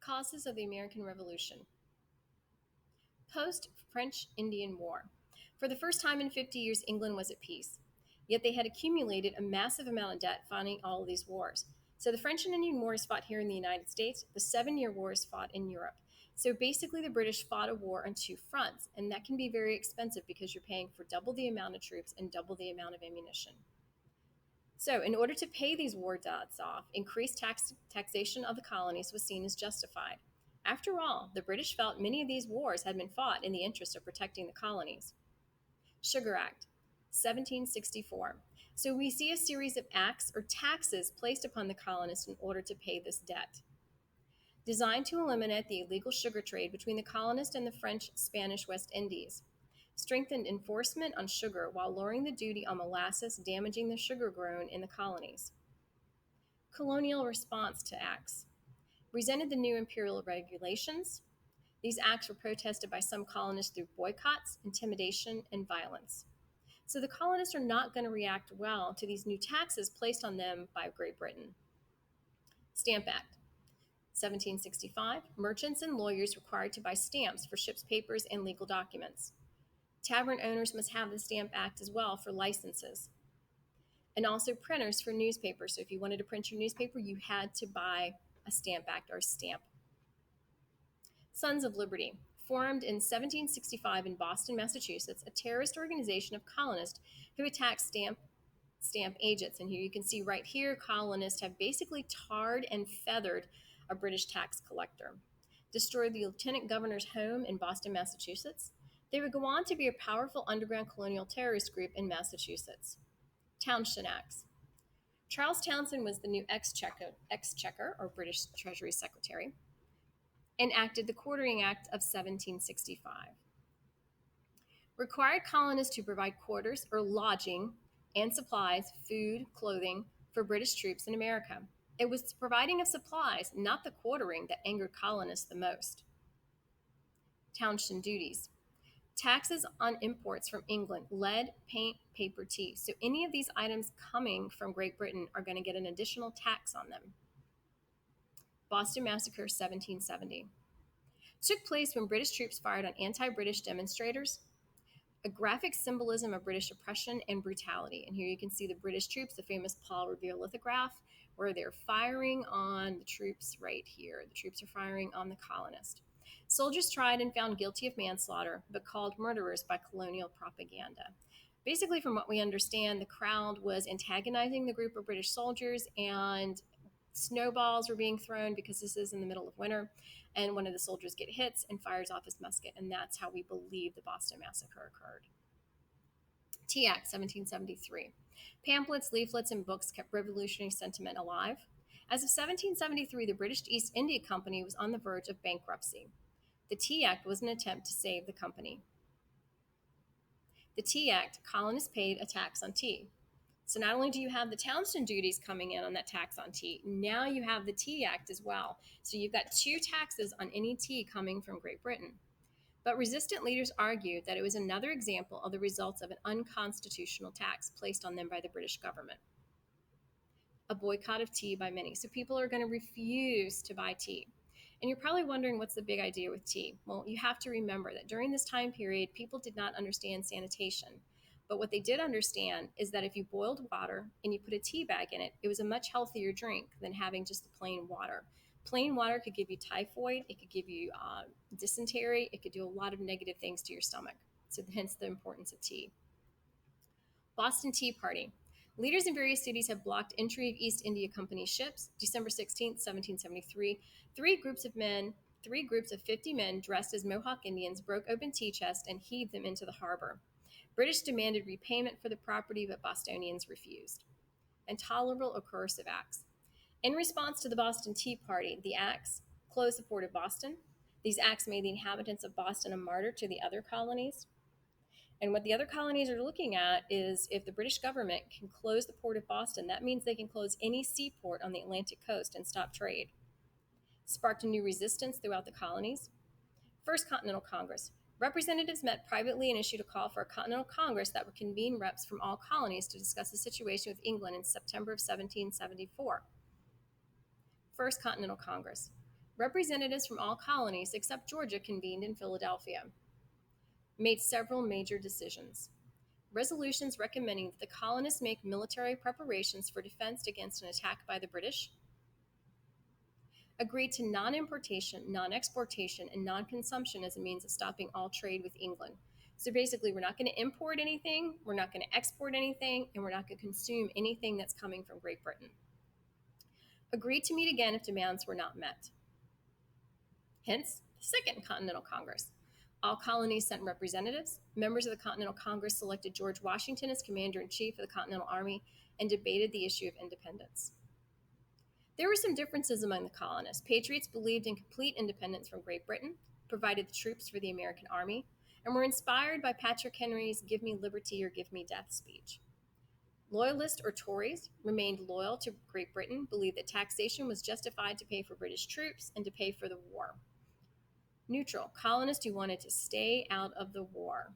Causes of the American Revolution. Post-French Indian War. For the first time in 50 years, England was at peace. Yet they had accumulated a massive amount of debt fighting all of these wars. So the French and Indian War is fought here in the United States. The 7-Year War is fought in Europe. So basically, the British fought a war on two fronts, and that can be very expensive because you're paying for double the amount of troops and double the amount of ammunition. So, in order to pay these war debts off, increased taxation of the colonies was seen as justified. After all, the British felt many of these wars had been fought in the interest of protecting the colonies. Sugar Act, 1764. So, we see a series of acts or taxes placed upon the colonists in order to pay this debt. Designed to eliminate the illegal sugar trade between the colonists and the French Spanish West Indies. Strengthened enforcement on sugar while lowering the duty on molasses, damaging the sugar grown in the colonies. Colonial response to acts. Resented the new imperial regulations. These acts were protested by some colonists through boycotts, intimidation, and violence. So the colonists are not going to react well to these new taxes placed on them by Great Britain. Stamp Act. 1765. Merchants and lawyers required to buy stamps for ships' papers and legal documents. Tavern owners must have the Stamp Act as well for licenses. And also printers for newspapers. So if you wanted to print your newspaper, you had to buy a Stamp Act or a stamp. Sons of Liberty. Formed in 1765 in Boston, Massachusetts, a terrorist organization of colonists who attacked stamp agents. And here you can see right here, colonists have basically tarred and feathered a British tax collector. Destroyed the lieutenant governor's home in Boston, Massachusetts. They would go on to be a powerful underground colonial terrorist group in Massachusetts. Townshend Acts. Charles Townshend was the new exchequer or British Treasury Secretary, enacted the Quartering Act of 1765. Required colonists to provide quarters or lodging and supplies, food, clothing for British troops in America. It was the providing of supplies, not the quartering, that angered colonists the most. Townshend duties. Taxes on imports from England, lead, paint, paper, tea. So any of these items coming from Great Britain are going to get an additional tax on them. Boston Massacre, 1770. Took place when British troops fired on anti-British demonstrators, a graphic symbolism of British oppression and brutality. And here you can see the British troops, the famous Paul Revere lithograph, where they're firing on the troops right here. The troops are firing on the colonists. Soldiers tried and found guilty of manslaughter, but called murderers by colonial propaganda. Basically, from what we understand, the crowd was antagonizing the group of British soldiers, and snowballs were being thrown because this is in the middle of winter, and one of the soldiers gets hits and fires off his musket, and that's how we believe the Boston Massacre occurred. Tea Act, 1773. Pamphlets, leaflets, and books kept revolutionary sentiment alive. As of 1773, the British East India Company was on the verge of bankruptcy. The Tea Act was an attempt to save the company. The Tea Act, colonists paid a tax on tea. So not only do you have the Townshend duties coming in on that tax on tea, now you have the Tea Act as well. So you've got two taxes on any tea coming from Great Britain. But resistant leaders argued that it was another example of the results of an unconstitutional tax placed on them by the British government. A boycott of tea by many. So people are going to refuse to buy tea. And you're probably wondering, what's the big idea with tea? Well, you have to remember that during this time period, people did not understand sanitation. But what they did understand is that if you boiled water and you put a tea bag in it, it was a much healthier drink than having just the plain water. Plain water could give you typhoid, it could give you dysentery, it could do a lot of negative things to your stomach. So hence the importance of tea. Boston Tea Party. Leaders in various cities have blocked entry of East India Company ships. December 16, 1773, three groups of 50 men dressed as Mohawk Indians broke open tea chests and heaved them into the harbor. British demanded repayment for the property, but Bostonians refused. Intolerable or coercive acts. In response to the Boston Tea Party, the acts closed the port of Boston. These acts made the inhabitants of Boston a martyr to the other colonies. And what the other colonies are looking at is, if the British government can close the port of Boston, that means they can close any seaport on the Atlantic coast and stop trade. Sparked a new resistance throughout the colonies. First Continental Congress. Representatives met privately and issued a call for a Continental Congress that would convene reps from all colonies to discuss the situation with England in September of 1774. First Continental Congress. Representatives from all colonies except Georgia convened in Philadelphia, made several major decisions. Resolutions recommending that the colonists make military preparations for defense against an attack by the British, agreed to non importation, non exportation, and non consumption as a means of stopping all trade with England. So basically, we're not going to import anything, we're not going to export anything, and we're not going to consume anything that's coming from Great Britain. Agreed to meet again if demands were not met. Hence, the Second Continental Congress. All colonies sent representatives. Members of the Continental Congress selected George Washington as commander in chief of the Continental Army and debated the issue of independence. There were some differences among the colonists. Patriots believed in complete independence from Great Britain, provided the troops for the American army, and were inspired by Patrick Henry's "Give me liberty or give me death" speech. Loyalists or Tories remained loyal to Great Britain, believed that taxation was justified to pay for British troops and to pay for the war. Neutral, colonists who wanted to stay out of the war.